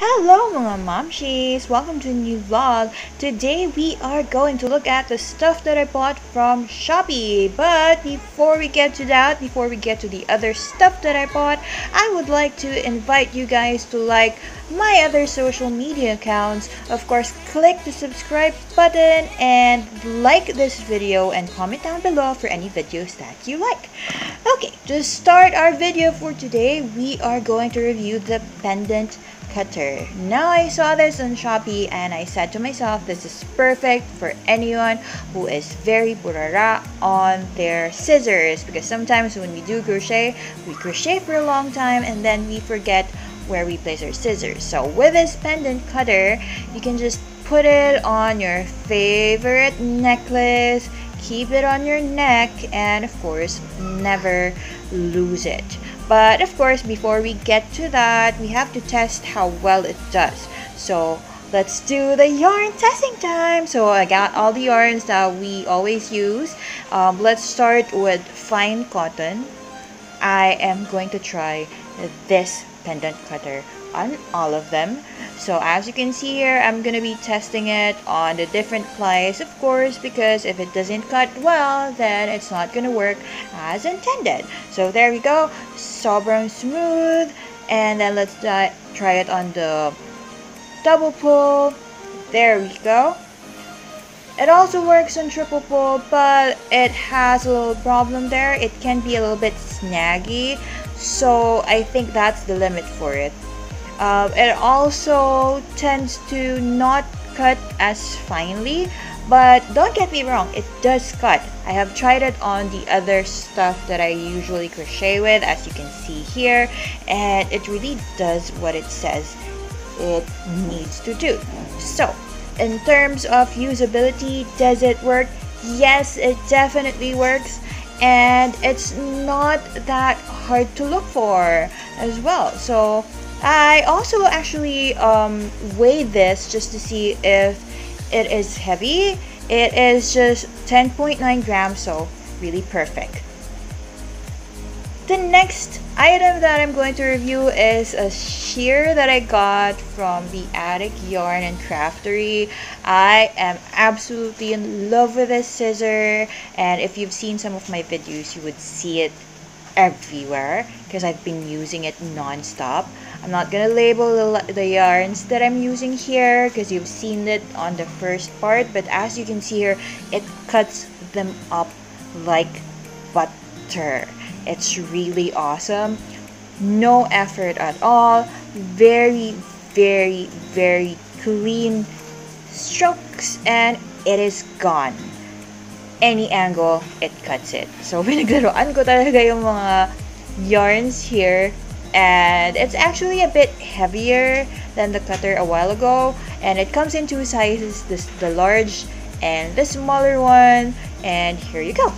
Hello mga mamshies! Welcome to a new vlog. Today we are going to look at the stuff that I bought from Shopee. But before we get to that, before we get to the other stuff that I bought, I would like to invite you guys to like my other social media accounts. Of course, click the subscribe button and like this video and comment down below for any videos that you like. Okay, to start our video for today, we are going to review the Pendant Cutter. Now I saw this on Shopee and I said to myself, this is perfect for anyone who is very burara on their scissors, because sometimes when we do crochet, we crochet for a long time and then we forget where we place our scissors. So with this pendant cutter, you can just put it on your favorite necklace, keep it on your neck, and of course never lose it. But of course, before we get to that, we have to test how well it does. So let's do the yarn testing time. So I got all the yarns that we always use. Let's start with fine cotton. I am going to try this pendant cutter on all of them. So as you can see here, I'm gonna be testing it on the different plies, of course, because if it doesn't cut well, then it's not gonna work as intended. So there we go, sobrang smooth. And then let's try it on the double pull. There we go. It also works on triple pull, but it has a little problem there. It can be a little bit snaggy, so I think that's the limit for it. It also tends to not cut as finely, but don't get me wrong, it does cut. I have tried it on the other stuff that I usually crochet with, as you can see here, and it really does what it says it needs to do. So in terms of usability, does it work? Yes, it definitely works, and it's not that hard to look for as well. So I also actually weighed this just to see if it is heavy. It is just 10.9 grams, so really perfect. The next item that I'm going to review is a shear that I got from the Attic Yarn and Craftery. I am absolutely in love with this scissor, and if you've seen some of my videos, you would see it everywhere because I've been using it non-stop. I'm not gonna label the yarns that I'm using here because you've seen it on the first part, but as you can see here, it cuts them up like butter. It's really awesome. No effort at all. Very, very, very clean strokes, and it is gone. Any angle, it cuts it. So pinaglaruan ko talaga yung mga yarns here, and it's actually a bit heavier than the cutter a while ago, and it comes in two sizes, the large and the smaller one, and here you go.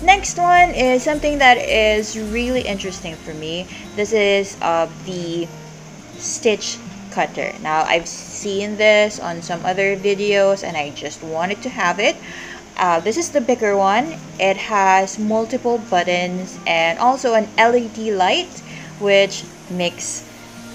Next one is something that is really interesting for me. This is the stitch cutter. Now I've seen this on some other videos and I just wanted to have it. This is the bigger one. It has multiple buttons and also an LED light, which makes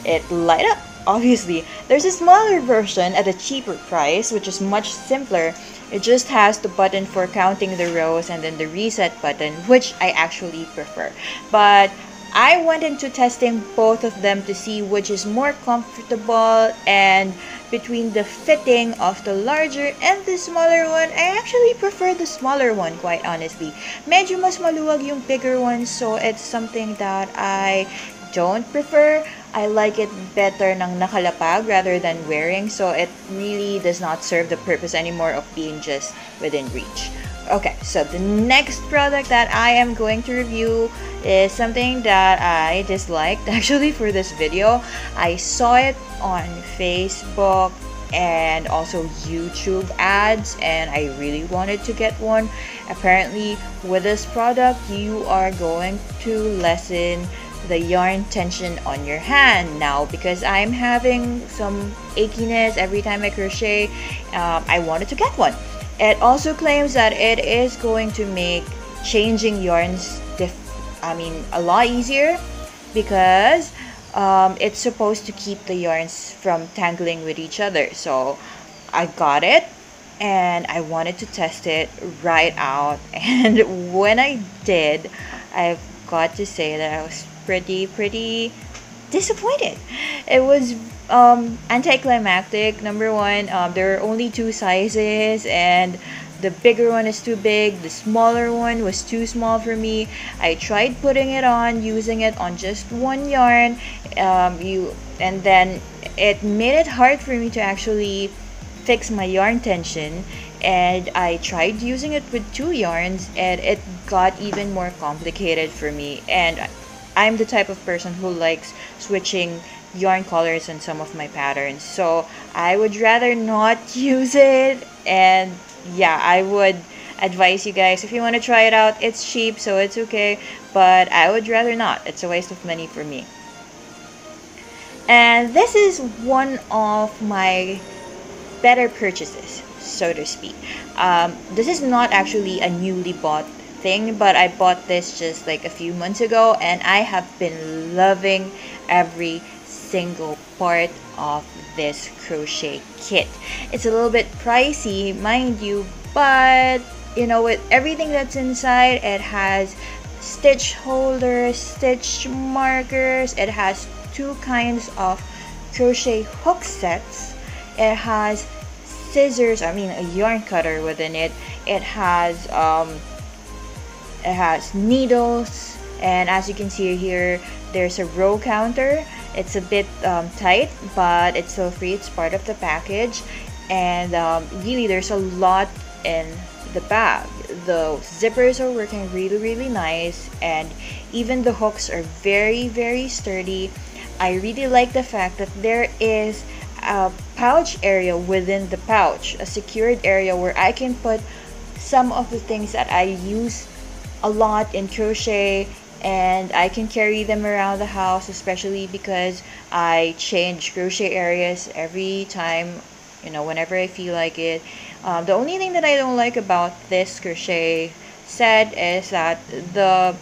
it light up. Obviously, there's a smaller version at a cheaper price, which is much simpler. It just has the button for counting the rows and then the reset button, which I actually prefer. But I went into testing both of them to see which is more comfortable, and between the fitting of the larger and the smaller one, I actually prefer the smaller one, quite honestly. Medyo mas maluwag yung bigger one, so it's something that I don't prefer. I like it better ng nakalapag rather than wearing, so it really does not serve the purpose anymore of being just within reach. Okay, so the next product that I am going to review is something that I disliked actually for this video. I saw it on Facebook and also YouTube ads, and I really wanted to get one. Apparently with this product, you are going to lessen the yarn tension on your hand. Now because I'm having some achiness every time I crochet, I wanted to get one. It also claims that it is going to make changing yarns a lot easier, because it's supposed to keep the yarns from tangling with each other. So I got it and I wanted to test it right out. And when I did, I've got to say that I was pretty disappointed. It was anticlimactic. Number one, there are only two sizes, and the bigger one is too big, the smaller one was too small for me. I tried putting it on, using it on just one yarn, and then it made it hard for me to actually fix my yarn tension. And I tried using it with two yarns, and it got even more complicated for me. And I'm the type of person who likes switching yarn colors in some of my patterns, so I would rather not use it. And yeah, I would advise you guys, if you want to try it out, it's cheap, so it's okay, but I would rather not. It's a waste of money for me. And this is one of my better purchases, so to speak. This is not actually a newly bought thing, but I bought this just like a few months ago, and I have been loving every single part of this crochet kit. It's a little bit pricey, mind you, but you know, with everything that's inside, it has stitch holders, stitch markers, it has two kinds of crochet hook sets, it has scissors, I mean a yarn cutter within it, it has needles, and as you can see here, there's a row counter. It's a bit tight, but it's still free. It's part of the package. And really, there's a lot in the bag. The zippers are working really nice, and even the hooks are very sturdy. I really like the fact that there is a pouch area within the pouch, a secured area where I can put some of the things that I use a lot in crochet, and I can carry them around the house, especially because I change crochet areas every time, you know, whenever I feel like it. The only thing that I don't like about this crochet set is that the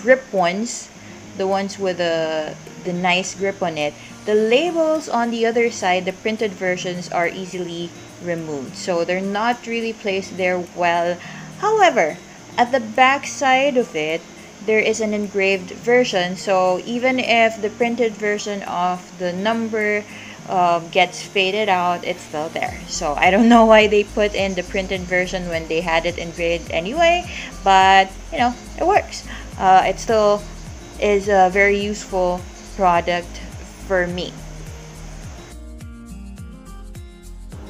grip ones, the ones with the nice grip on it, the labels on the other side, the printed versions, are easily removed, so they're not really placed there well. However, at the back side of it, there is an engraved version, so even if the printed version of the number gets faded out, it's still there. So I don't know why they put in the printed version when they had it engraved anyway, but you know, it works. It still is a very useful product for me.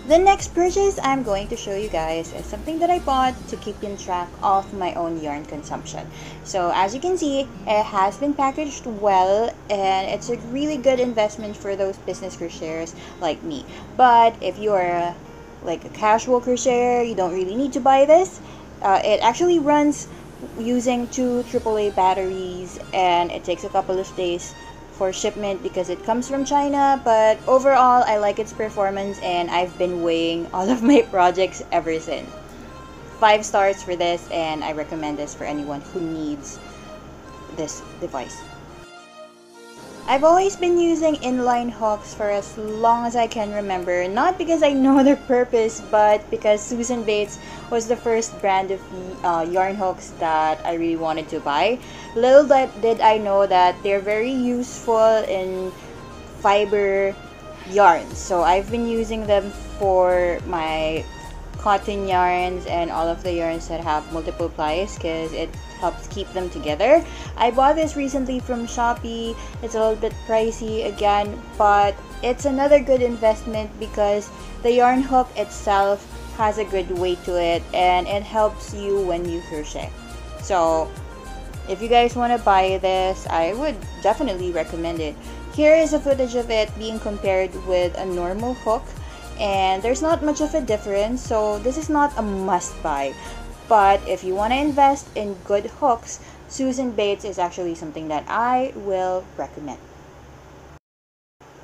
The next purchase I'm going to show you guys is something that I bought to keep in track of my own yarn consumption. So as you can see, it has been packaged well, and it's a really good investment for those business crocheters like me. But if you're like a casual crocheter, you don't really need to buy this. It actually runs using two AAA batteries, and it takes a couple of days for shipment because it comes from China. But overall, I like its performance, and I've been weighing all of my projects ever since. 5 stars for this, and I recommend this for anyone who needs this device. I've always been using inline hooks for as long as I can remember, not because I know their purpose, but because Susan Bates was the first brand of yarn hooks that I really wanted to buy. Little did I know that they're very useful in fiber yarns, so I've been using them for my cotton yarns and all of the yarns that have multiple plies because it helps keep them together. I bought this recently from Shopee. It's a little bit pricey again, but it's another good investment because the yarn hook itself has a good weight to it, and it helps you when you crochet. So if you guys want to buy this, I would definitely recommend it. Here is a footage of it being compared with a normal hook, and there's not much of a difference, so this is not a must buy. But if you want to invest in good hooks, Susan Bates is actually something that I will recommend.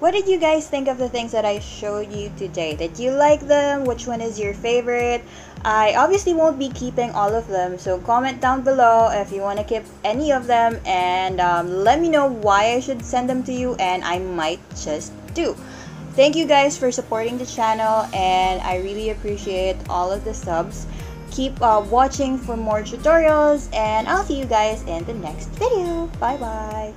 What did you guys think of the things that I showed you today? Did you like them? Which one is your favorite? I obviously won't be keeping all of them, so comment down below if you want to keep any of them, and let me know why I should send them to you, and I might just do. Thank you guys for supporting the channel, and I really appreciate all of the subs. Keep watching for more tutorials, and I'll see you guys in the next video. Bye bye.